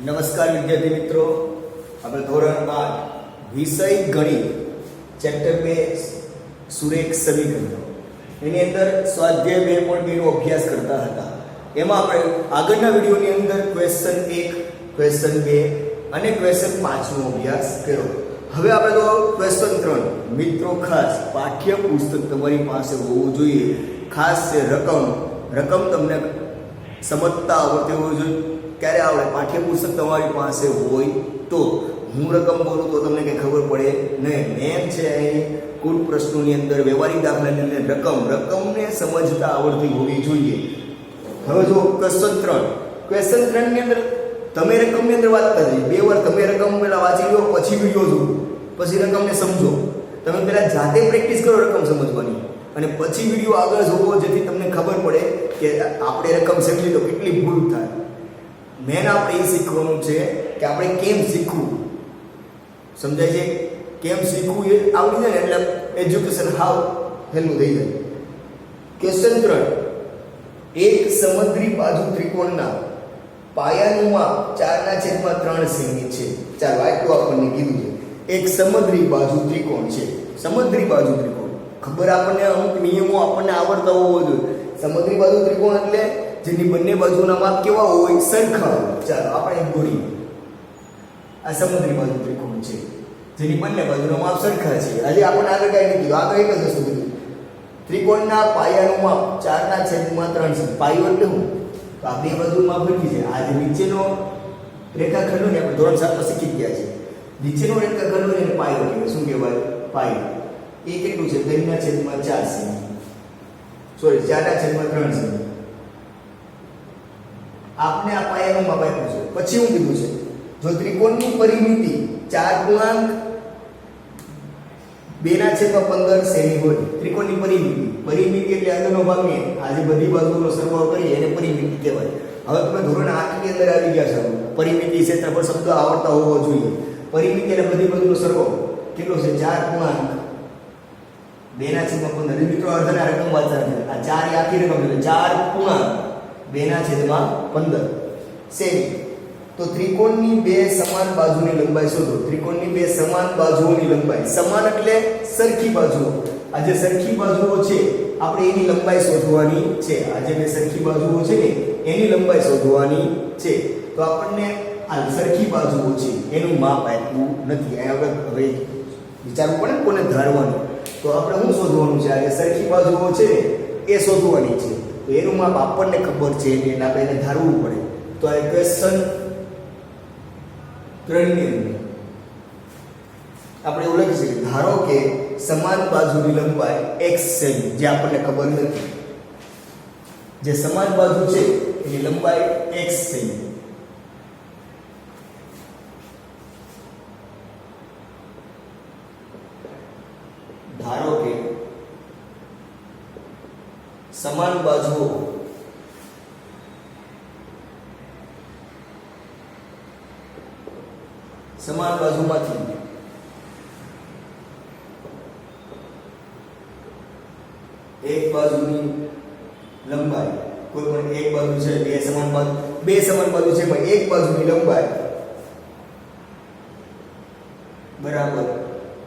નમસ્કાર વિદ્યાર્થી મિત્રો, આપણે ધોરણ 8 વિષય ગણિત ચેપ્ટર 2 સુરેખ સમીકરણો એની અંદર સ્વાધ્યાય 2.2 નો અભ્યાસ કરતા હતા. એમાં આપણે આગળના વિડિયોની અંદર ક્વેશ્ચન 1, ક્વેશ્ચન 2 અને ક્વેશ્ચન 5 નો અભ્યાસ કર્યો. હવે આપણે તો ક્વેશ્ચન 3 મિત્રો ખાસ પાઠ્ય પુસ્તક તમારી પાસે હોવું જોઈએ. ખાસ છે રકમ તમને સમજતા આવડતી હોવી જોઈએ. ક્યારે આવડે? પાઠ્યપુસ્તક તમારી પાસે હોય તો. હું રકમ બોલું તો તમને કંઈ ખબર પડે નહીં. મેન છે અહીં કુલ પ્રશ્નોની અંદર વ્યવહારિક દાખલાની અંદર રકમને સમજતા આવડતી હોવી જોઈએ. હવે જો ક્વેશ્ચન 3 ની અંદર તમે રકમની અંદર વાત કરી. 2 વાર તમે રકમ પહેલા વાંચી લો, પછી વિડીયો જુઓ, પછી રકમને સમજો. તમે પહેલા જાતે પ્રેક્ટિસ કરો રકમ સમજવાની, અને પછી વિડીયો આગળ જોવો, જેથી તમને ખબર પડે કે આપણે રકમ સમજી તો કેટલી ભૂલ થાય. મેન આપણે એ શીખવાનું છે કે આપણે કેમ શીખવું. સમજાય છે? કેમ શીખવું એ આવડી જાય ને એટલે એજ્યુકેશન હાવ હેલું થઈ જાય. ક્વેશ્ચન 3, એક સમદ્રી બાજુ ત્રિકોણના પાયાનું માપ 4/3 સેમી છે. ચાલો આટલું આપણને કીધું છે. એક સમદ્રી બાજુ ત્રિકોણ છે. સમદ્રી બાજુ ત્રિકોણ ખબર આપણને, અમુક નિયમો આપણને આવડતા હોવો જોઈએ. સમદ્રી બાજુ ત્રિકોણ એટલે જેની બંને બાજુના માપ કેવા હોય? સરખા હોય. ચાલો આપણે દોરીએ. આ સમદ્રી બાજુ ત્રિકોણ છે જેની બંને બાજુના માપ સરખા છે. આજે આપણે આગળ કઈ નથી કીધું, આગળ એક જ વસ્તુ કીધું. ત્રિકોણના પાયાનું માપ 4/3 છે. પાયો એટલે શું? તો આ બે બાજુનું માપ લખી છે. આ જે નીચેનો રેખાખંડ ને આપણે ધોરણ 7 માં શીખી ગયા છે. નીચેનો રેખાખંડ એને પાયો કહેવાય. શું કહેવાય? પાયો. એ કેટલું છે? 3/4 સેમી. Sorry, 4/3 semi. આપને આ પાયાનું માપ આપ્યું છે. પછી હું કીધું છે, જો ત્રિકોણની પરિમિતિ 4.2/15 સેમી હોય. ત્રિકોણની પરિમિતિ એટલે અંદરનો ભાગ ને આજે બધી બાજુનો સરવાળો કરી એને પરિમિતિ કહેવાય. હવે તમે ધોરણ 8 ની અંદર આવી ગયા છો. પરિમિતિ ક્ષેત્રફળ શબ્દ આવડતા હોવો જોઈએ. પરિમિતિ એટલે બધી બાજુનો સરવાળો કેટલો છે? 4.2/15. મિત્રો અર્ધના રકમ વાંચતા છે. આ 4 એ આખી રકમ છે. 4.2/15 સેમી. તો ત્રિકોણની બે સમાન બાજુની લંબાઈ શોધો. ત્રિકોણની બે સમાન બાજુઓની લંબાઈ. સમાન એટલે સરખી બાજુઓ. આ જે સરખી બાજુઓ છે આપણે એની લંબાઈ શોધવાની છે. આ જે બે સરખી બાજુઓ છે ને એની લંબાઈ શોધવાની છે. તો આપણને આ સરખી બાજુઓ છે એનું માપ આપ્યું નથી. આપણે હવે વિચારવું પડે કોને ધારવાનું. તો આપણે શું શોધવાનું છે? આ જે સરખી બાજુઓ છે ને એ શોધવાની છે. તો એનું માપ આપણને ખબર છે એટલે આપણે એને ધારવું પડે. તો આ ક્વેશ્ચન 3 ની અંદર આપણે એવું લખી શકીએ, ધારો કે સમાન બાજુની લંબાઈ x સેમી, જે આપણને ખબર નથી. જે સમાન બાજુ છે એની લંબાઈ x સેમી. ધારો કે સમાન બાજુઓ સમાન બાજુમાંથી એક બાજુની લંબાઈ, કોઈ પણ એક બાજુ છે, બે સમાન બાજુ છે, પણ એક બાજુની લંબાઈ બરાબર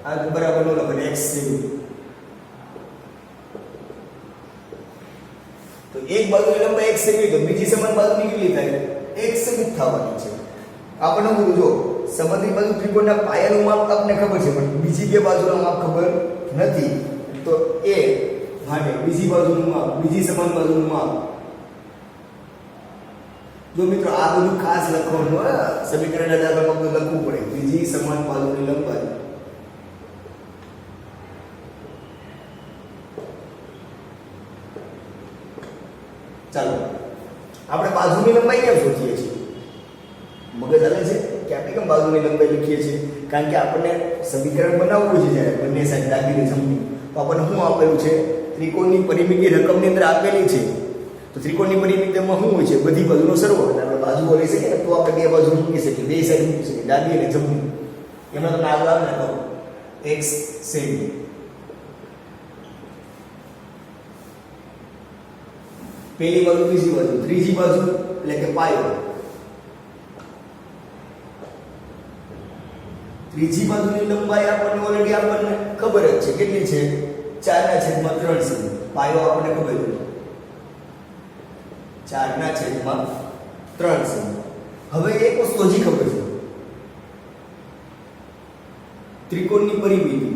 આ બરાબર નો લખે x સેમી. તો એક બાજુની લંબાઈ x સેમી, તો બીજી સમાન બાજુની કેટલી થાય? x સેમી થવાની છે. આપણને બોલું જો સમદ્રી બાજુ ત્રિકોણના પાયાનું માપ આપણને ખબર છે, પણ બીજી બે બાજુનું માપ ખબર નથી. તો એ માટે બીજી બાજુનું માપ, બીજી સમાન બાજુનું માપ. જો મિત્રો આ બધું ખાસ લખવાનું, સમીકરણના દાખલામાં બધું લખવું પડે. બીજી સમાન બાજુની લંબાઈ. ચાલો આપણે બાજુની લંબાઈ કેમ શોધીએ છીએ? મગજ હાલે છે કે આપણે કેમ બાજુની લંબાઈ લખીએ છીએ? કારણ કે આપણને સમીકરણ બનાવવું છે જ્યારે બંને સાઈડ ડાબી અને જમણી. તો આપણને શું આપેલું છે? ત્રિકોણની પરિમિતિ રકમની અંદર આપેલી છે. તો ત્રિકોણની પરિમિતિમાં શું હોય છે? બધી બાજુનો સરવાળો. આપણે બાજુઓ લઈ શકીએ ને, તો આપણે બે બાજુ મૂકી શકીએ, બે સાઈડ મૂકી શકીએ, ડાબી અને જમણી. એમાં તમને આગળ આવે ને તો x સેમી. પહેલી બાજુ, બીજી બાજુ, ત્રીજી બાજુ એટલે કે પાયો. બીજી બાજુની લંબાઈ આપણને ઓલરેડી આપણને ખબર જ છે કેટલી છે 4/3 સેમી પાયો આપણને ખબર છે 4/3 સેમી હવે એક વસ્તુ હજી ખબર છે ત્રિકોણની પરિમિતિ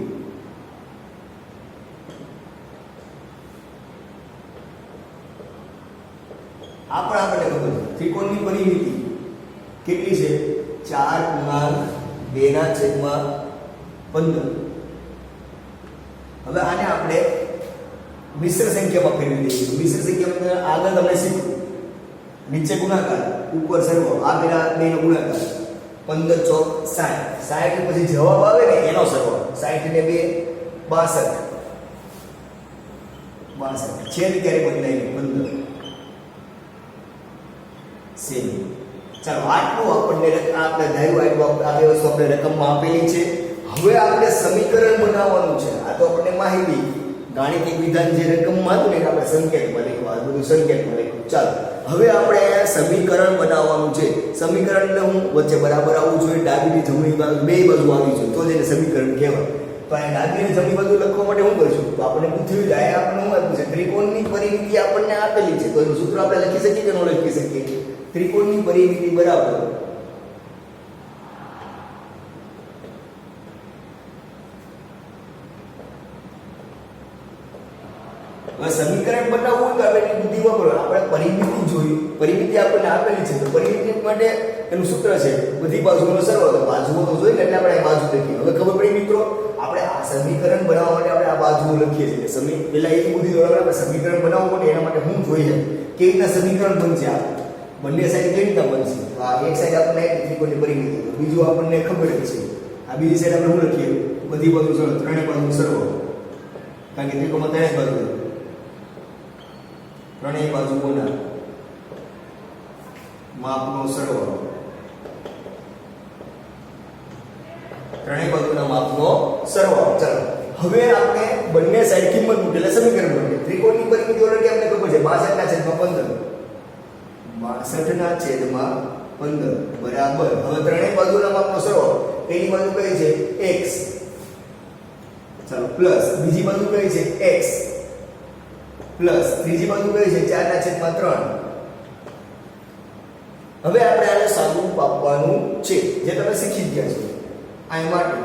આપણને ખબર છે ત્રિકોણની પરિમિતિ કેટલી છે 4/2/15 હવે આને આપણે મિશ્ર સંખ્યામાં ફેરવી દઈશું મિશ્ર સંખ્યામાં આગળ તમને શીખવું નીચે ગુણાકાર ઉપર સરવાળો આ પેલા બેનો ગુણાકાર 15 ચોક 60 60 પછી જવાબ આવે ને એનો સરવાળો 60 ને 2 62 છેદ ક્યારે બદલાય 15 સેમી ચાલો આટલું આપણને આપણે ધાર્યું આટલું આ બે વસ્તુ આપણે રકમમાં આપેલી છે હવે આપણે સમીકરણ બનાવવાનું છે આ તો આપણને માહિતી ગાણિતિક વિધાન જે રકમમાં હતું ને આપણે સંકેતમાં લખ્યું આ બધું સંકેતમાં લખ્યું ચાલો હવે આપણે સમીકરણ બનાવવાનું છે સમીકરણને હું વચ્ચે બરાબર આવવું જોઈએ ડાબીની જમણી બાજુ બે બાજુ આવી જોઈએ તો જ એને સમીકરણ કહેવાય તો આ ડાબીની જમણી બાજુ લખવા માટે શું કરીશું તો આપણે પૂછ્યું જાય આપણને શું આપ્યું છે ત્રિકોણની પરિમિતિ આપણને આપેલી છે તો એનું સૂત્ર આપણે લખી શકીએ કે ન લખી શકીએ ત્રિકોણની પરિમિતિ બરાબર હવે સમીકરણ બનાવવું હોય તો આપણે બુદ્ધિ વાપરો આપણે પરિમિતિ જોઈ પરિમિતિ આપણને આપેલી છે તો પરિમિતિ માટે એનું સૂત્ર છે બધી બાજુનો સરવાળો તો બાજુઓ તો જોઈ એટલે આપણે આ બાજુ લખીએ હવે ખબર પડી મિત્રો આપણે આ સમીકરણ બનાવવા માટે આપણે આ બાજુઓ લખીએ છીએ પહેલા એક બુદ્ધિ દ્વારા આપણે સમીકરણ બનાવવા માટે એના માટે શું જોઈએ કેવી રીતના સમીકરણ બનશે આ બંને સાઈડ કેવી રીતના બનશે આ એક સાઈડ આપણને ત્રિકોણની પરિમિતિ બીજું આપણને ખબર જ છે આ બીજી સાઈડ આપણે શું લખીએ બધી બાજુ સરવાળો ત્રણેય બાજુ સરવાળો કારણ કે ત્રિકોણમાં ત્રણેય બાજુ ત્રણેય બાજુઓના માપનો સરવાળો ત્રણેય બાજુના માપનો સરવાળો ચાલો હવે આપણે બંને સાઈડ કિંમત મૂકી એટલે સમીકરણ બને ત્રિકોણની પરિમિતિ ઓલરેડી આપણે ખબર છે 62/15 બરાબર હવે ત્રણેય બાજુના માપનો સરવાળો પેલી બાજુ કઈ છે x ચાલો પ્લસ બીજી બાજુ કઈ છે x પ્લસ ત્રીજી બાજુ કઈ છે 4/3 હવે આપણે આને સાદું આપવાનું છે જે તમે શીખી ગયા છો આ માટે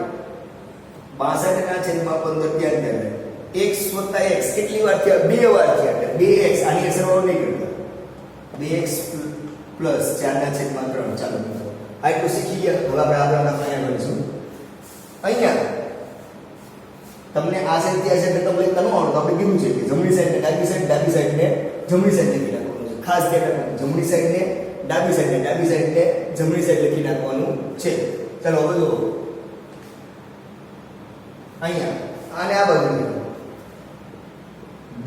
62/15 ધ્યાન દેવાનું x + x કેટલી વાર થયા બે વાર થયા એટલે 2x આની સરવાળો નહીં કરતા 2x + 4/3 ચાલો મિત્રો આટલું શીખી ગયા હવે આપણે આગળ અહીંયા કરીશું અહીંયા તમને આ સાઈડ થી આ સાઈડ તમે તનો આવડતો આપણે કીધું છે કે જમણી સાઈડ ને ડાબી સાઈડ ને જમણી સાઈડ લખી નાખવાનું છે ખાસ ધ્યાન રાખવાનું જમણી સાઈડ ને ડાબી સાઈડ ને જમણી સાઈડ લખી નાખવાનું છે ચાલો હવે જો અહીંયા આને આ બાજુ લખો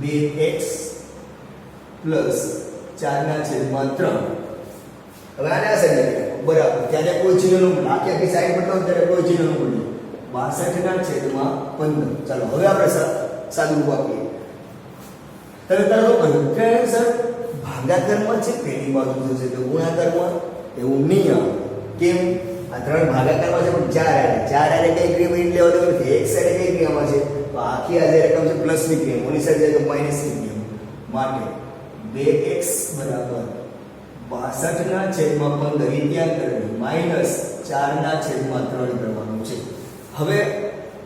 2x + 4/3 હવે આને આ સાઈડ લખી નાખો બરાબર ત્યારે કોઈ ચિહ્ન ન મળે આખી સાઈડ બતાવો ત્યારે કોઈ ચિહ્ન ન મળે 62/15 ચાલો હવે આપણે સાદું રૂપ આપીએ તમે તરત કહ્યું કે સર ભાગાકારમાં છે પેલી બાજુ જશે તો ગુણાકારમાં એવું નહીં આવે કેમ આ ત્રણ ભાગાકારમાં છે પણ ચાર આરે કઈ ક્રિયા બની લેવા દેવું નથી એક સાઈડે કઈ ક્રિયામાં છે તો આખી આ જે રકમ છે પ્લસની ક્રિયા ઓલી સાઈડ જાય તો માઈનસની ક્રિયા માટે 2x બરાબર 62/15 વિદ્યાન કરવી માઈનસ 4/3 કરવાનું છે હવે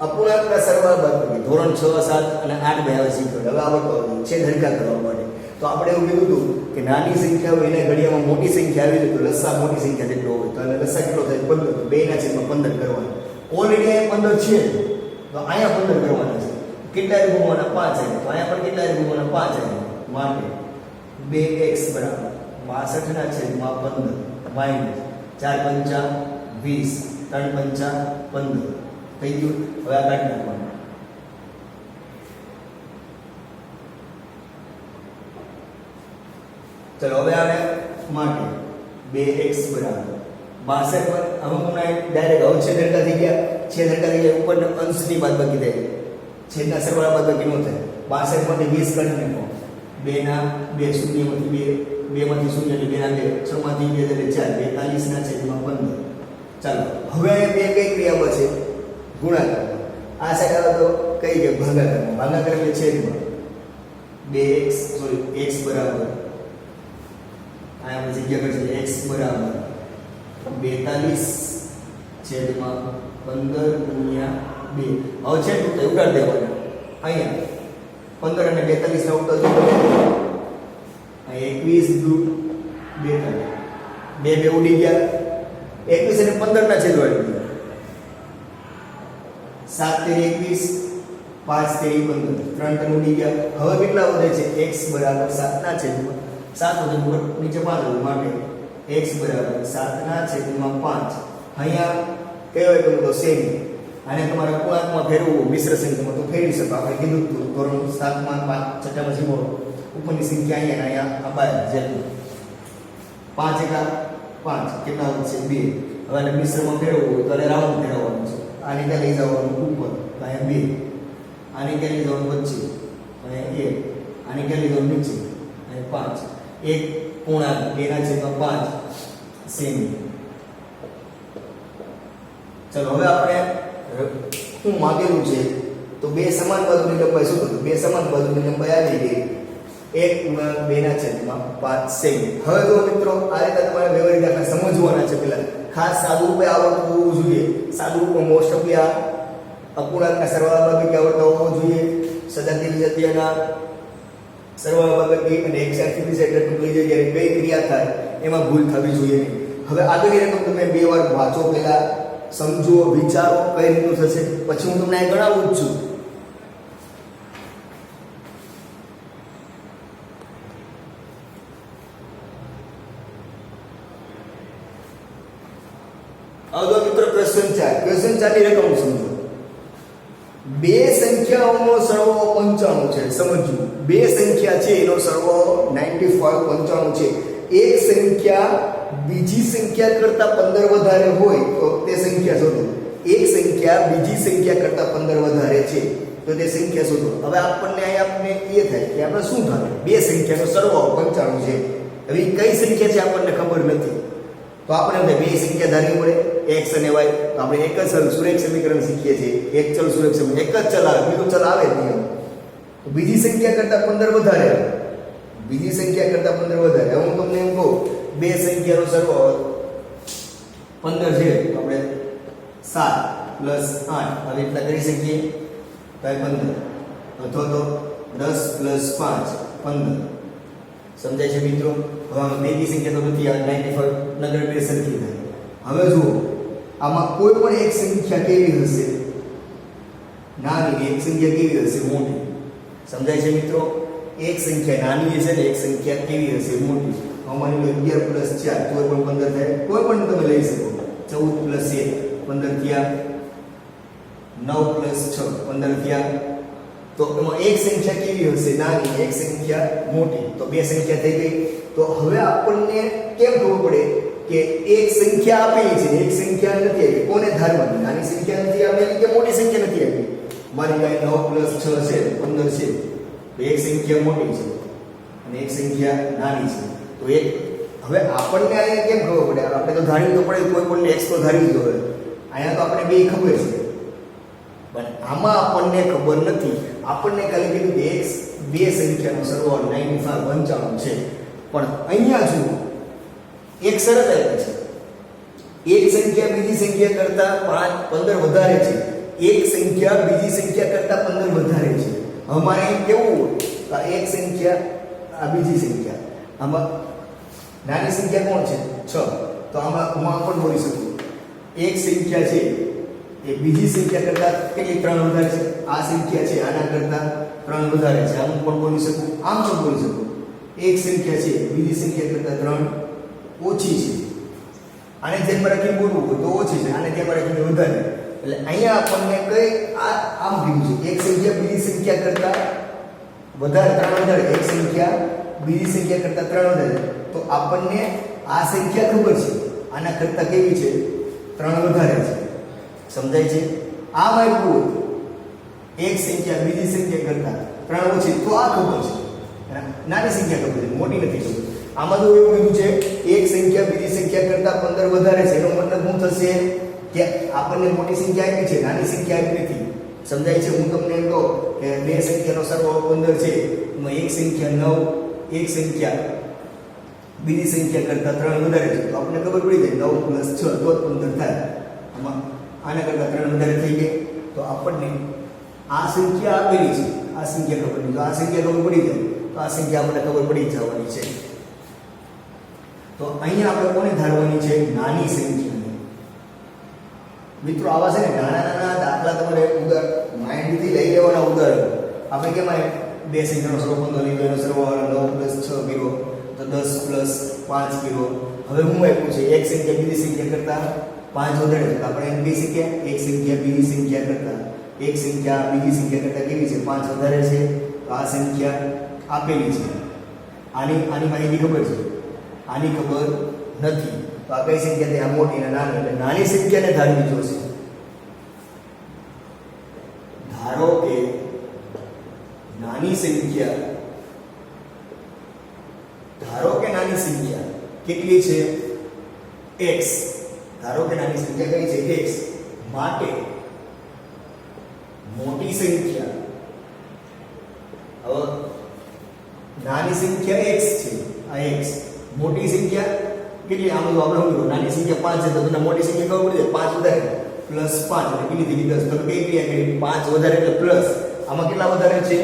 અપૂર્ણાંકના સરવાળા બાદ ધોરણ 6 7 અને 8 બે શીખવ્યું હવે આવડતો છે હરકા કરવા માટે તો આપણે એવું કીધું હતું કે નાની સંખ્યા હોય એને ઘડિયામાં મોટી સંખ્યા આવી જાય તો લસા મોટી સંખ્યા જેટલો હોય તો અને લસા કેટલો થાય 15 તો 2/15 કરવાનો ઓલરેડી અહીંયા 15 છે તો અહીંયા 15 કરવાના છે કેટલા ગુણવાના 5 છે તો અહીંયા પણ કેટલા ગુણવાના 5 છે માટે 2x બરાબર 62/15 માઈનસ 4 5 20 3 5 15 થઈ ગયું હવે આ કાઢી નાખવાનું ચલો હવે આને માટે 2x બરાબર 62 પર હવે હું ડાયરેક્ટ હવે છેદ હરકા થઈ ગયા ઉપરના અંશની બાદબાકી થાય છેદના સરવાળા બાદબાકી ન થાય 62 માંથી 20 કાઢી નાખો 2 ના 2 શૂન્યમાંથી 2 2 માંથી 0 એટલે 2 ના 2 6 માંથી 2 એટલે 4 42/15 ચાલો હવે અહીંયા બે કઈ ક્રિયામાં છે? ગુણાકારમાં. આ સાઈડ આવે તો કઈ કે ભાગાકારમાં. ભાગાકાર એટલે છેદમાં 2x સોરી x બરાબર આ આપણે જગ્યા પર છે x બરાબર 42 છેદમાં 15 ગુણ્યા 2. હવે છે તો ઉડાડ દેવાનું. અહીંયા 15 અને 42 ના ઉડાડ દો. આ 21 દુ 42 બે બે ઉડી ગયા. 21 અને 15 ના છેદ વાળી ગયા. 7 તેરી 21 5 તેરી 15 3 ત્રણ ઉડી ગયા. હવે કેટલા વધે છે? x બરાબર 7 ના છેદમાં 7 વધે ઉપર નીચે 5 વધે માટે x બરાબર 7 ના છેદમાં 5. અહીંયા કયો એકમ તો સેમી. આને તમારે પૂર્ણાંકમાં ફેરવવું મિશ્ર સંખ્યામાં તો ફેરવી શકો. આપણે કીધું હતું ધોરણ 7 માં 5 છઠ્ઠામાં શીખો ઉપરની સંખ્યા અહીંયા આ બાર જેટલું 5 એકા 5 કેટલા વધશે 2. હવે આને મિશ્રમાં ફેરવવું હોય તો આને રાઉન્ડ ફેરવવાનું છે. આને ત્યાં લઈ જવાનું ઉપર તો અહીંયા 2. આને ક્યાં લઈ જવાનું વચ્ચે અહીંયા 1. આને ક્યાં લઈ જવાનું નીચે અહીંયા 5. 1 પૂર્ણાંક 2 ના છેદમાં 5 સેમી. ચલો હવે આપણે શું માંગેલું છે તો બે સમાન બાજુની લંબાઈ શું થતું? બે સમાન બાજુની લંબાઈ આવી ગઈ 1 ગુણ્યા 2 ના છેદમાં 5 સેમી. હવે જો મિત્રો આ રીતે તમારે વ્યવહારિક દાખલા સમજવાના છે. પેલા ખાસ સાદું રૂપે આવડતું હોવું જોઈએ. સાદું રૂપ મોસ્ટ ઓફલી આ અપૂર્ણાંકના સરવાળા બાદબાકી આવડતા હોવો જોઈએ. સજાતીય વિજાતીયના સરવાળા બાદબાકી અને એક સાઈડથી બીજી સાઈડ લઈ જઈએ જ્યારે કઈ ક્રિયા થાય એમાં ભૂલ થવી જોઈએ નહીં. હવે આગળની રકમ તમે બે વાર વાંચો, પહેલા સમજો, વિચારો કઈ રીતનું થશે, પછી હું તમને આ ગણાવું જ છું. હવે મિત્રો ક્વેશ્ચન 4 ની રકમ સમજો. બે સંખ્યાઓનો સરવાળો 95 છે. સમજવું, બે સંખ્યા છે એનો સરવાળો 95 છે. એક સંખ્યા બીજી સંખ્યા કરતા 15 વધારે હોય તો તે સંખ્યા શોધો. એક સંખ્યા બીજી સંખ્યા કરતા 15 વધારે છે તો તે સંખ્યા શોધો. હવે આપણને અહીંયા એ થાય કે આપણે શું થાય? બે સંખ્યાનો સરવાળો 95 છે. હવે કઈ સંખ્યા છે આપણને ખબર નથી તો આપણે બે સંખ્યા ધારવી પડે x અને y. તો આપણે એક જ સુરેખ સમીકરણ શીખીએ છીએ. એક ચલ સુરેખ સમીકરણ, એક જ ચલ આવે, બીજું ચલ આવે જ નહીં. તો બીજી સંખ્યા કરતા 15 વધારે, બીજી સંખ્યા કરતા 15 વધારે. હવે હું તમને એમ કહું બે સંખ્યાનો સરવાળો 15 છે તો આપણે 7 + 8 હવે એટલા કરી શકીએ તો 15 અથવા તો 10 + 5 15. સમજાય છે મિત્રો? હવે આમાં બેની સંખ્યા તો નથી, આ 95 નગર બે સરખી થાય. હવે જુઓ આમાં કોઈ પણ એક સંખ્યા કેવી હશે? નાની. એક સંખ્યા કેવી હશે? મોટી. સમજાય છે મિત્રો? એક સંખ્યા નાની છે ને એક સંખ્યા કેવી હશે? મોટી. અમારી 11 + 4 તો પણ 15 થાય. કોઈ પણ તમે લઈ શકો. 14 + 1 15 થયા. 9 + 6 15 થયા. તો એમાં એક સંખ્યા કેવી હશે? નાની. એક સંખ્યા મોટી. તો બે સંખ્યા થઈ ગઈ. તો હવે આપણને કેમ ખબર પડે કે એક સંખ્યા આપેલી છે એક સંખ્યા નથી આપી? કોને ધારવાની? નાની સંખ્યા નથી આપેલી કે મોટી સંખ્યા નથી આપી? મારી પાસે 9 + 6 છે 15 છે. તો એક સંખ્યા મોટી છે અને એક સંખ્યા નાની છે. તો એક હવે આપણને અહીંયા કેમ ખબર પડે? આપણે તો ધારવી તો પડે, કોઈ પણ x તો ધારવી જ હોય. અહીંયા તો આપણે બે ખબર છે પણ આમાં આપણને ખબર નથી. આપણને ખાલી કીધું કે x બે સંખ્યાનો સરવાળો 95 છે. પણ અહીંયા જુઓ એક શરત આવી છે. એક સંખ્યા બીજી સંખ્યા કરતા 15 વધારે છે. એક સંખ્યા બીજી સંખ્યા કરતા 15 વધારે છે. અમારે એમ કેવું હોય કે એક સંખ્યા આ બીજી સંખ્યા, આમાં નાની સંખ્યા કોણ છે? 6. તો આમાં હું પણ બોલી શકું એક સંખ્યા છે એ બીજી સંખ્યા કરતા કેટલી 3 વધારે છે. આ સંખ્યા છે આના કરતા 3 વધારે છે. આમ પણ બોલી શકું, આમ પણ બોલી શકું. એક સંખ્યા છે બીજી સંખ્યા કરતા 3 ઓછી છે. આને ધ્યાનમાં રાખીને બોલવું હોય તો ઓછી છે, આને ધ્યાનમાં રાખીને વધારે. એટલે અહીંયા આપણને કઈ આમ કીધું છે એક સંખ્યા બીજી સંખ્યા કરતા વધારે 3 વધારે. એક સંખ્યા બીજી સંખ્યા કરતા 3 વધારે. તો આપણને આ સંખ્યા ખબર છે આના કરતા કેવી છે? 3 વધારે છે. સમજાય છે? આ માર્કું એક સંખ્યા બીજી સંખ્યા કરતા 3 ઓછી તો આ ખબર છે. નાની સંખ્યા ખબર છે, મોટી નથી ખબર. આમાં તો એવું કીધું છે એક સંખ્યા બીજી સંખ્યા સંખ્યા કરતા 15 વધારે છે એનો મતલબ શું થશે કે આપણને મોટી સંખ્યા આપી છે નાની સંખ્યા આપી નથી. સમજાય છે? હું તમને એમ કહું કે બે સંખ્યાનો સરવાળો 15 છે, એમાં એક સંખ્યા 9, એક સંખ્યા બીજી સંખ્યા કરતા 3 વધારે છે, તો આપણને ખબર પડી જાય 9 + 6 તો 15 થાય. આમાં આના કરતા 3 વધારે થઈ ગઈ તો આપણને આ સંખ્યા આપેલી છે, આ સંખ્યા ખબર નહીં, તો આ સંખ્યા ખબર પડી જાય તો આ સંખ્યા આપણને ખબર પડી જવાની છે. તો અહીંયા આપણે કોને ધારવાની છે? નાની સંખ્યાને. મિત્રો આવા છે ને નાના નાના દાખલા તમારે માઇન્ડથી લઈ લેવાના ઉદાહરણ. આપણે કેમ બે સંખ્યાનો સરવાળો 15 લઈ ગયો, સરવાળો 9 + 6 કર્યો તો 10 + 5 કર્યો. હવે હું આપ્યું છે એક સંખ્યા બીજી સંખ્યા કરતા 5 વધારે છે, તો આપણે એમ કહી શકીએ એક સંખ્યા બીજી સંખ્યા કરતા એક સંખ્યા બીજી સંખ્યા કરતા કેવી છે? 5 વધારે છે. તો આ સંખ્યા આપેલી છે. આની માહિતી ખબર છે, આની ખબર નથી. તો આ કઈ સંખ્યા છે? આ મોટી અને નાની. એટલે નાની સંખ્યાને ધારવી જોશે. ધારો કે નાની સંખ્યા કેટલી છે? x. ધારો કે નાની સંખ્યા કઈ છે? x. માટે મોટી સંખ્યા, હવે નાની સંખ્યા x છે, આ x. મોટી સંખ્યા કેટલી? આમ તો આપણે સમજો નાની સંખ્યા 5 છે તો તમને મોટી સંખ્યા ખબર પડી જાય 5 વધારે +5 એટલે કેટલી થઈ 10. તો કઈ ક્રિયા કરી? 5 વધારે એટલે પ્લસ. આમાં કેટલા વધારે છે?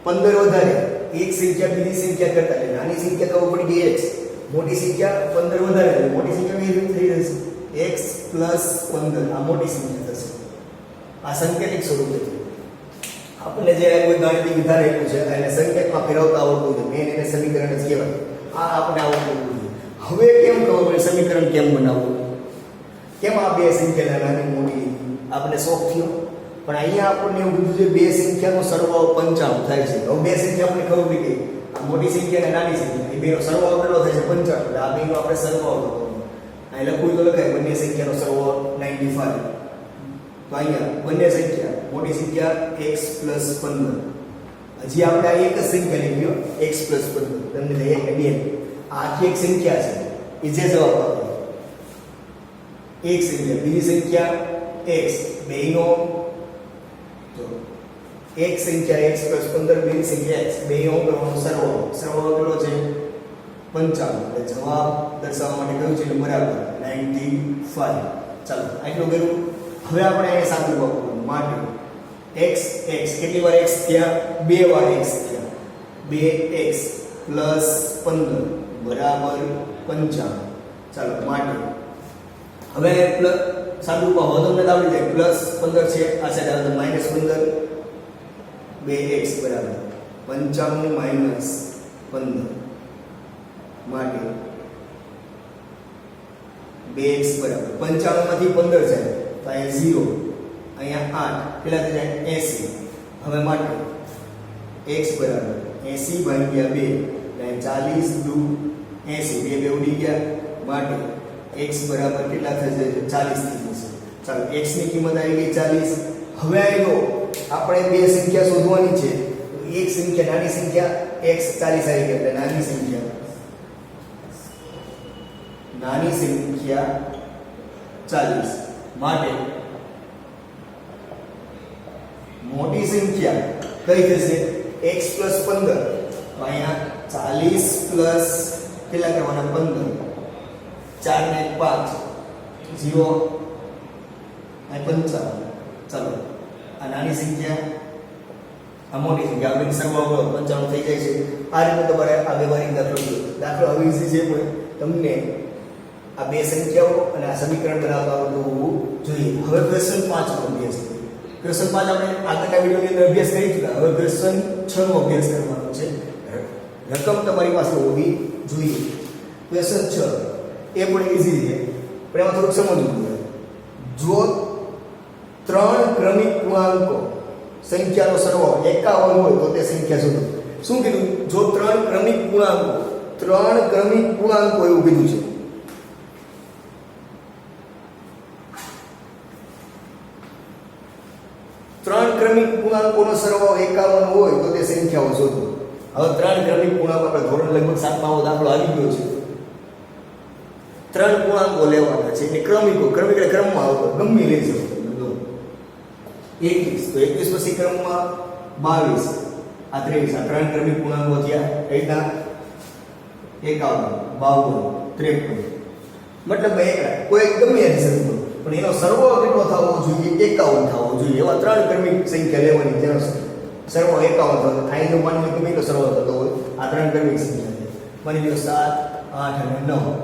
15 વધારે. એક સંખ્યા બીજી સંખ્યા કરતા એટલે નાની સંખ્યા ખબર પડી ગઈ x, મોટી સંખ્યા 15 વધારે એટલે મોટી સંખ્યા કઈ થઈ જશે? x + 15. આ મોટી સંખ્યા થશે. આ સંકેતિક સ્વરૂપે છે. આપણે જે કોઈ ગાણિતિક વિધાન આપ્યું છે એને સંકેતમાં ફેરવતા આવડતું છે, મેન એને સમીકરણ જ કહેવાય. આ આપણે આવડતું નથી. હવે કેમ ખબર પડે સમીકરણ કેમ બનાવવું? કેમ આ બે સંખ્યા નાની મોટી આપણે શોખ થયો? પણ અહીંયા આપણને એવું કીધું છે બે સંખ્યાનો સરવાળો 95 થાય છે. હવે બે સંખ્યા આપણને ખબર પડી ગઈ, આ મોટી સંખ્યા અને નાની સંખ્યા, એ બેનો સરવાળો કેટલો થાય છે? 95. એટલે આ બેનો આપણે સરવાળો કરવાનો. અહીં લખવું તો લખાય બંને સંખ્યાનો સરવાળો 95. તો અહીંયા બંને સંખ્યા મોટી સંખ્યા x + 15. હજી આપણે આ એક જ સંખ્યા લીધો x + 15. તમને થાય 1 ને 2. આ આખી એક સંખ્યા છે, એ જે જવાબ આપે. એક સંખ્યા બીજી સંખ્યા x, બેનો તો એક સંખ્યા x + 15 બીજી સંખ્યા x, બેનો કરવાનો સરવાળો. સરવાળો કેટલો છે? 55. એટલે જવાબ દર્શાવવા માટે કયું છે? બરાબર 95. ચાલો આટલું કર્યું. હવે આપણે અહીંયા સાદું વાપરવાનું માટે x કેટલી વાર x થયા? 2 વાર x થયા. 2x + 15 બરાબર 55. ચાલો માટે હવે સાદું પાવ તમને આવડી જાય +15 છે, આ સાઈડ આવે તો -15. 2x બરાબર 55 - 15 માટે 2x બરાબર 55 માંથી 15 જાય તો અહીંયા 0, અહીંયા 8 કેટલા થઈ જાય? 80. હવે માટે x બરાબર 80/2 એટલે 40 દુ 80, બે ઉડી ગયા. માટે x બરાબર કેટલા થશે? 40 થઈ જશે. ચાલો x ની કિંમત આવી ગઈ 40. હવે આયો આપણે બે સંખ્યા શોધવાની છે. એક સંખ્યા નાની સંખ્યા x 40 આવી ગઈ એટલે નાની સંખ્યા 40 માટે મોટી સંખ્યા કઈ થશે? x + 15. તો અહીંયા 40 + કેટલા કરવાના? 15. 4 ને 5 0 અને 55. ચાલો આ નાની સંખ્યા આ મોટી સંખ્યા આપણે સરવાળો 55 થઈ જાય છે. આ રીતે તમારે આ વ્યવહારિક દાખલો હવે ઈઝી છે, પણ તમને આ બે સંખ્યાઓ અને આ સમીકરણ બનાવતા આવડવું જોઈએ. હવે ક્વેશ્ચન 5 નો અભ્યાસ કરીએ. ક્વેશ્ચન 5 આપણે આગળના વિડિયોની અંદર અભ્યાસ કરી ચૂક્યા. હવે ક્વેશ્ચન 6 નો અભ્યાસ કરવાનો છે. રકમ તમારી પાસે હોવી જોઈએ. ક્વેશ્ચન 6 એ પણ ઈઝી છે, પણ એમાં થોડુંક સમજવું પડે. જો 3 ક્રમિક પૂર્ણાંકો સંખ્યાનો સરવાળો 51 હોય તો તે સંખ્યા શોધો. શું કીધું? જો 3 ક્રમિક પૂર્ણાંકો એવું કીધું છે. ત્રણ ક્રમિક પૂર્ણાંકોનો સરવાળો 51 હોય તો તે સંખ્યાઓ શોધો. હવે 3 ક્રમિક પૂર્ણાંકો આપણે ધોરણ લગભગ 7 માં દાખલો આવી ગયો છે. ત્રણ પૂર્ણાંકો લેવાના છે એટલે ક્રમિકો ક્રમિક એટલે ક્રમમાં આવતો ગમે લઈ શકો તમે જો 21 તો 21 પછી ક્રમમાં 22 આ 23 આ ત્રણ ક્રમિક પૂર્ણાંકો થયા એટલા 51 52 53 મતલબ એકડા કોઈ ગમે એની સંખ્યા પણ એનો સરવાળો કેટલો થવો જોઈએ 51 થવો જોઈએ એવા ત્રણ ક્રમિક સંખ્યા લેવાની જેનો સરવાળો 51 થતો થાય જો માની લો કે કેટલો સરવાળો થતો હોય આ ત્રણ ક્રમિક સંખ્યા છે માની લો 7 8 અને 9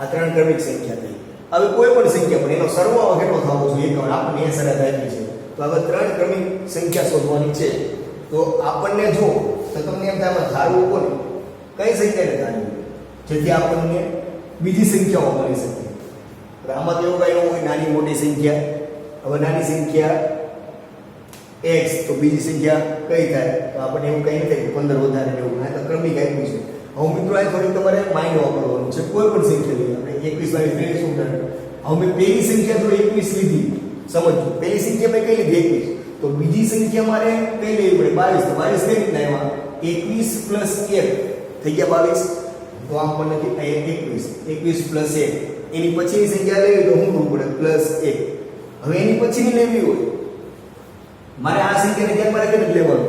આ ત્રણ ક્રમિક સંખ્યા થઈ હવે કોઈ પણ સંખ્યા પણ એનો સરવાળો કેટલો થવો જોઈએ 51 આપણને એ સરળ થાય છે તો હવે ત્રણ ક્રમિક સંખ્યા શોધવાની છે તો આપણને જો તો તમને એમ થાય ધારવું કોને કઈ સંખ્યાને ધારવી જેથી આપણને બીજી સંખ્યાઓ મળી શકે આમાં તો એવું કઈ હોય નાની મોટી સંખ્યા હવે નાની સંખ્યા x તો બીજી સંખ્યા કઈ થાય તો આપણને એવું કઈ નથી 15 વધારે એવું આ તો ક્રમિક આપ્યું છે હવે મિત્રો આ થોડી તમારે માઇન્ડ વાપરવાનું છે કોઈ પણ સંખ્યા લઈએ આપણે 21 વાળી 23 ઉદાહરણ હવે મેં પહેલી સંખ્યા તો 21 લીધી સમજો પહેલી સંખ્યા મેં કઈ લીધી 21 તો બીજી સંખ્યા મારે કઈ લેવી પડે 22 તો 22 કઈ રીતના આવ્યા 21 + 1 થઈ ગયા 22 તો આમ પણ નથી 21 + 1 એની પછીની સંખ્યા લેવી તો શું કરવું પડે +1 હવે એની પછીની લેવી હોય મારે આ સંખ્યાને ધ્યાનમાં રાખીને લેવાનું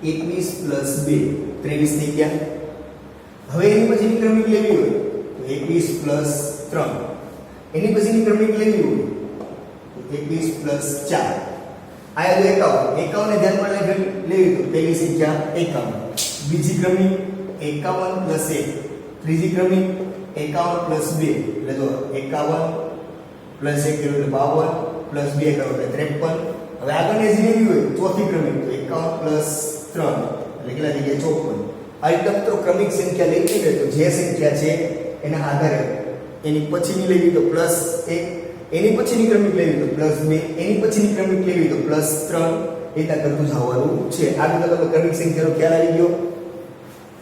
છે 21 + 2 23 થઈ ગયા હવે એની પછીની ક્રમિક લેવી હોય તો 21 + 3 એની પછીની ક્રમિક લેવી હોય તો 21 + 4 આયા તો 51 ને ધ્યાનમાં લેવી તો પહેલી સંખ્યા 51 બીજી ક્રમિક 51 + 1 ત્રીજી ક્રમિક 51 + 2 એટલે જો 51 + 1 એટલે 52 + 2 કરો એટલે 53 હવે આગળની જે લેવી હોય ચોથી ક્રમિક તો 51 + 3 એટલે કેટલા થઈ ગયા 54 આ એકદમ તો ક્રમિક સંખ્યા લેવી હોય તો જે સંખ્યા છે એના આધારે એની પછીની લેવી તો +1 એની પછીની ક્રમિક લેવી તો +2 એની પછીની ક્રમિક લેવી તો +3 એટલા કરતું જવાનું છે આ રીતે તમે ક્રમિક સંખ્યાનો ખ્યાલ આવી ગયો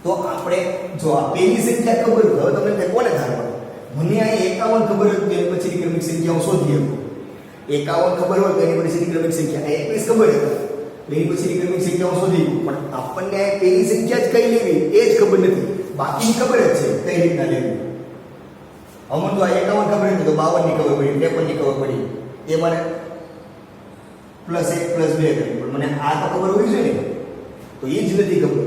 તો આપણે જો આ પહેલી સંખ્યા ખબર હોય હવે તમને કોને ધારવાનું મને આ 51 ખબર હોય તો એની પછીની ક્રમિક સંખ્યા હું શોધી શકું 51 ખબર હોય તો એની પછીની ક્રમિક સંખ્યા 21 ખબર હોય તો એની પછીની ક્રમિક સંખ્યા હું શોધી શકું પણ આપણને આ પહેલી સંખ્યા જ કઈ લેવી એ જ ખબર નથી બાકીની ખબર જ છે કઈ રીતના લેવી અમને તો આ 51 ખબર હતી તો 52 ની ખબર પડી 53 ની ખબર પડી એ મને +1 + 2 કરી પણ મને આ તો ખબર હોવી જોઈએ ને તો એ જ નથી ખબર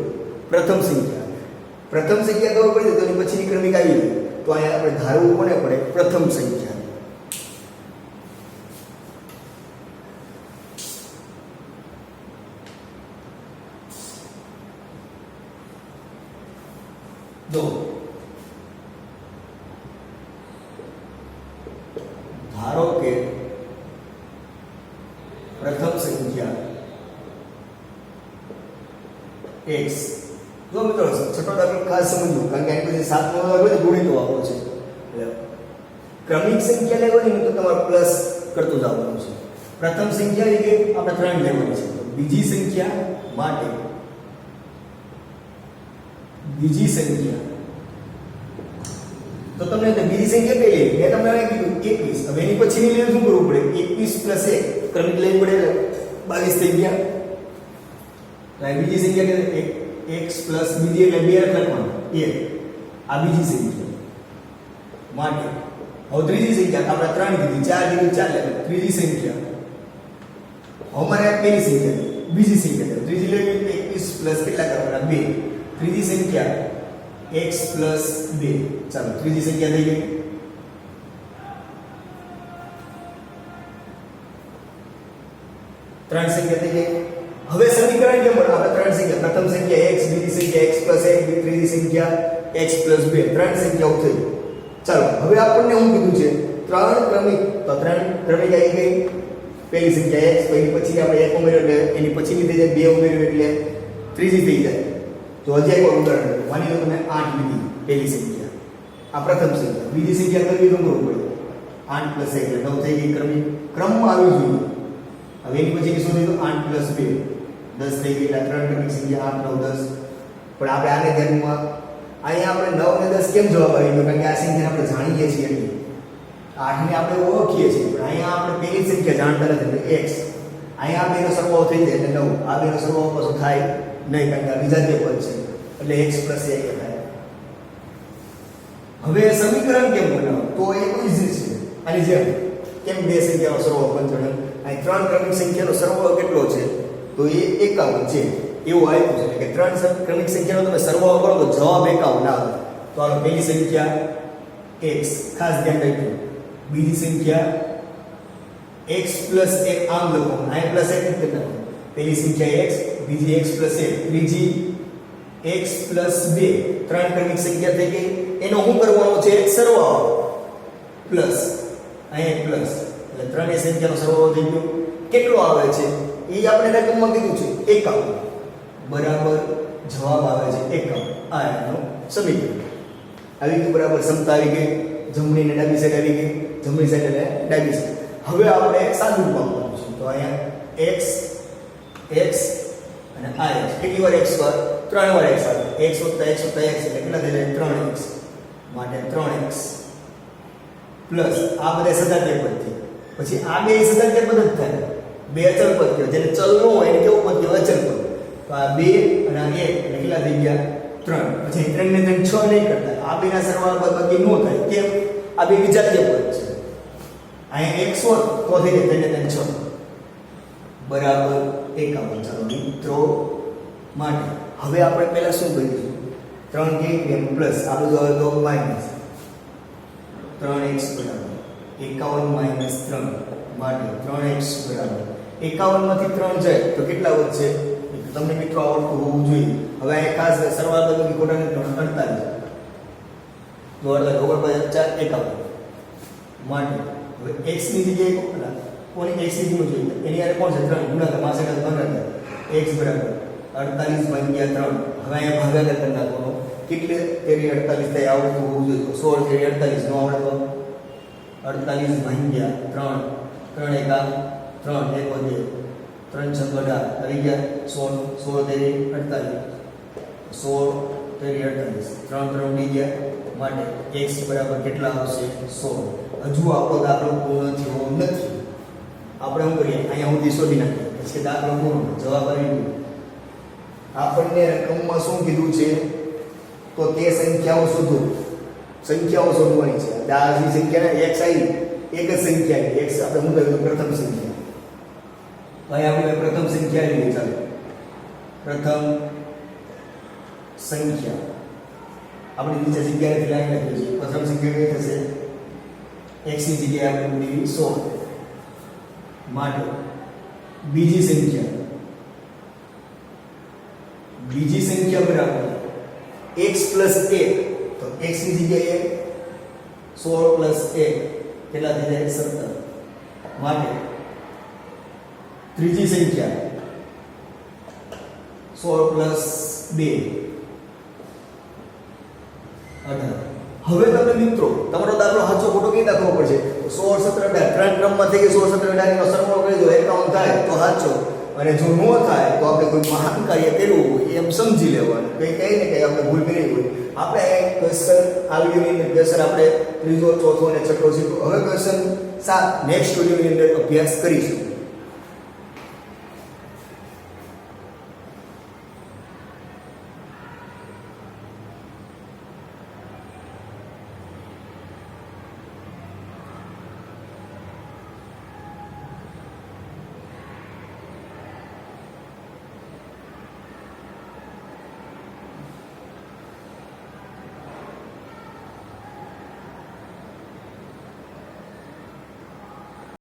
પ્રથમ સંખ્યા ખબર પડી તો એની પછીની ક્રમિક આવી તો અહીંયા આપણે ધારવું કોને પડે પ્રથમ સંખ્યા દો ધારો કે પ્રથમ સંખ્યા x જો મિત્રો છઠ્ઠો દાખલો ખાસ સમજજો કારણ કે આ પછી સાતમો દાખલો ગુણિતો આપો છે એટલે ક્રમિક સંખ્યા લેવાની તો તમારે પ્લસ કરતું જવાનું છે પ્રથમ સંખ્યા એટલે આપણે 3 લેવાની છે બીજી સંખ્યા માટે બીજી સંખ્યા તો તમને બીજી સંખ્યા કઈ લેવી મેં તમને કીધું 21 હવે એની પછીની લેવી શું કરવું પડે 21 + 1 ક્રમિક લેવી પડે 22 થઈ ગયા તો બીજી સંખ્યા કે x પ્લસ બીજી એટલે 2 લખવાનું 1 આ બીજી સંખ્યા માટે હવે ત્રીજી સંખ્યા આપણે 3 દીધી 4 દીધી 4 લે ત્રીજી સંખ્યા અમારે આ પહેલી સંખ્યા બીજી સંખ્યા ત્રીજી લેવી 21 પ્લસ કેટલા કરવાના 2 ત્રીજી સંખ્યા x પ્લસ 2 ચાલો ત્રીજી સંખ્યા થઈ ગઈ ત્રણ સંખ્યા થઈ ગઈ હવે સમીકરણ કેમ બને આપણે ત્રણ સંખ્યા પ્રથમ સંખ્યા x બીજી સંખ્યા x + 1 ત્રીજી સંખ્યા x + 2 ત્રણ સંખ્યાઓ થઈ ચાલો હવે આપણને શું કીધું છે ત્રણ ક્રમિક તો ત્રણ ક્રમિક આવી ગઈ પહેલી સંખ્યા x પછી આપણે 1 ઉમેર્યો એટલે એની પછીની થઈ જાય 2 ઉમેર્યો એટલે ત્રીજી થઈ જાય તો હજી એક ઉદાહરણ માની લો તમે 8 લીધી પહેલી સંખ્યા આ પ્રથમ સંખ્યા બીજી સંખ્યા કરવી તો કરવું પડે 8 + 1 એટલે 9 થઈ ગઈ ક્રમમાં આવી જોઈએ હવે એની પછીની શોધી તો 8 + 2 10 થઈ ગઈ એટલે ત્રણ ક્રમિક સંખ્યા 8 9 10 પણ આપણે આને ધ્યાનમાં અહીંયા આપણે 9 ને 10 કેમ જવાબ આવી ગયો કારણ કે આ સંખ્યા આપણે જાણીએ છીએ એટલે 8 ને આપણે ઓળખીએ છીએ પણ અહીંયા આપણે પહેલી સંખ્યા જાણતા નથી એટલે x અહીંયા આ બેનો સરવાળો થઈ જાય એટલે 9 આ બેનો સરવાળો પાછો થાય નહીં કારણ કે આ બીજા બે પદ છે એટલે x + 1 થાય હવે સમીકરણ કેમ બનાવો તો એ ઈઝી છે. આની જેમ કેમ બે સંખ્યાનો સરવાળો 55 અહીં ત્રણ ક્રમિક સંખ્યાનો સરવાળો કેટલો છે તો એ 51 છે એવું આપ્યું છે કે ત્રણ ક્રમિક સંખ્યાનો તમે સરવાળો કરો તો જવાબ 51 આવે. તો આ પહેલી સંખ્યા x ખાસ ધ્યાન રાખજો. બીજી સંખ્યા x + 1 આમ લખો અહીં +1 રીતે લખો. પહેલી સંખ્યા x, બીજી x + 1, ત્રીજી x + 2. ત્રણ ક્રમિક સંખ્યા થઈ ગઈ. એનો શું કરવાનો છે સરવાળો પ્લસ અહીં પ્લસ એટલે ત્રણેય સંખ્યાનો સરવાળો થઈ ગયો. કેટલો આવે છે એ આપણે રકમમાં કીધું છે 51 બરાબર જવાબ આવે છે 51. આ એનો સમીકરણ આવી ગયું બરાબર. સમતા આવી ગઈ, જમણી ને ડાબી સાઈડ આવી ગઈ, જમણી સાઈડ એટલે ડાબી સાઈડ. હવે આપણે સાદું રૂપ આપવાનું છે તો અહીંયા x અને આ x કેટલી વાર x વાર 3 વાર x આવે. x + x + x એટલે કેટલા થઈ જાય 3x માટે 3x પ્લસ આ બધા સજાતીય પદ છે. પછી આ બે સજાતીય પદ જ થાય. બે અચળ પદ કહેવાય. જેને ચલ ન હોય એને કેવું પદ કહેવાય અચળ પદ. તો આ 2 અને આ 1 એટલે કેટલા થઈ ગયા 3. પછી 3 ને 3 6 નહીં કરતા. આ બેના સરવાળા બાદબાકી ન થાય. કેમ આ બે વિજાતીય પદ છે. અહીં x હોત તો થઈ જાય 3 ને 3 6 બરાબર 51. ચાલો મિત્રો માટે હવે આપણે પહેલા શું કરીશું 3 કે પ્લસ આ બધું આવે તો માઈનસ 3x બરાબર 51 - 3 માટે 3x બરાબર 51 માંથી 3 જાય તો કેટલા વધશે તમને મિત્રો આવડતું હોવું જોઈએ. હવે આ ખાસ સરવાળો બદલી કોટાને 48 દોડલા 51 માટે હવે x ની જગ્યાએ કોની x ની કિંમત જોઈએ એની યાર કોણ છે 3 ગુણાકાર માસે ગુણાકાર x બરાબર 48 / 3. હવે અહીંયા ભાગાકાર કરી નાખવાનો. કેટલે તેરી 48 થાય આવડતું હોવું જોઈએ. 16 તેરી 48 નો આવડે તો 48 / 3 3 1 3 1 વધે 3 6 18 આવી ગયા 16 તેરી 48 16 તેરી 48 3 3 ઉડી ગયા માટે x બરાબર કેટલા આવશે 16. હજુ આપણો દાખલો પૂર્ણ થયો નથી. આપણે શું કરીએ અહીંયા સુધી શોધી નાખીએ પછી દાખલો પૂર્ણ જવાબ આવી ગયો. આપણને રકમમાં શું કીધું છે તો તે સંખ્યાઓ શોધો. સંખ્યાઓ શોધવાની છે. આ જે સંખ્યા x આવી એક જ સંખ્યા x આપણે શું કહ્યું પ્રથમ સંખ્યા. અહીં આપણે પ્રથમ સંખ્યા લઈએ. ચાલો પ્રથમ સંખ્યા આપણે નીચે જગ્યાએથી લાઈન લખીએ છીએ. પ્રથમ સંખ્યા કઈ થશે x ની જગ્યાએ આપણે મૂકી 16 માટે બીજી સંખ્યા બરાબર x + 1 તો x ની જગ્યાએ 16 + 1 કેટલા થઈ જાય 17 માટે ત્રીજી સંખ્યા 16 + 2 18. હવે તમે મિત્રો તમારો દાખલો સાચો ખોટો કઈ દાખવો પડશે 16 17 18 ત્રણ ક્રમમાં થઈ ગયો 16 17 18 નો સરવાળો કરી દો 51 થાય તો સાચો અને જો ન થાય તો આપણે કોઈ મહાન કાર્ય કર્યું હોય એમ સમજી લેવાનું. કઈ ને કઈ આપણે ભૂલ કરી હોય. આપણે ક્વેશ્ચન આ વિડિયોની અંદર ક્વેશ્ચન આપણે ત્રીજો ચોથો અને છઠ્ઠો શીખો. હવે ક્વેશ્ચન 7 નેક્સ્ટ વિડિયોની અંદર અભ્યાસ કરીશું.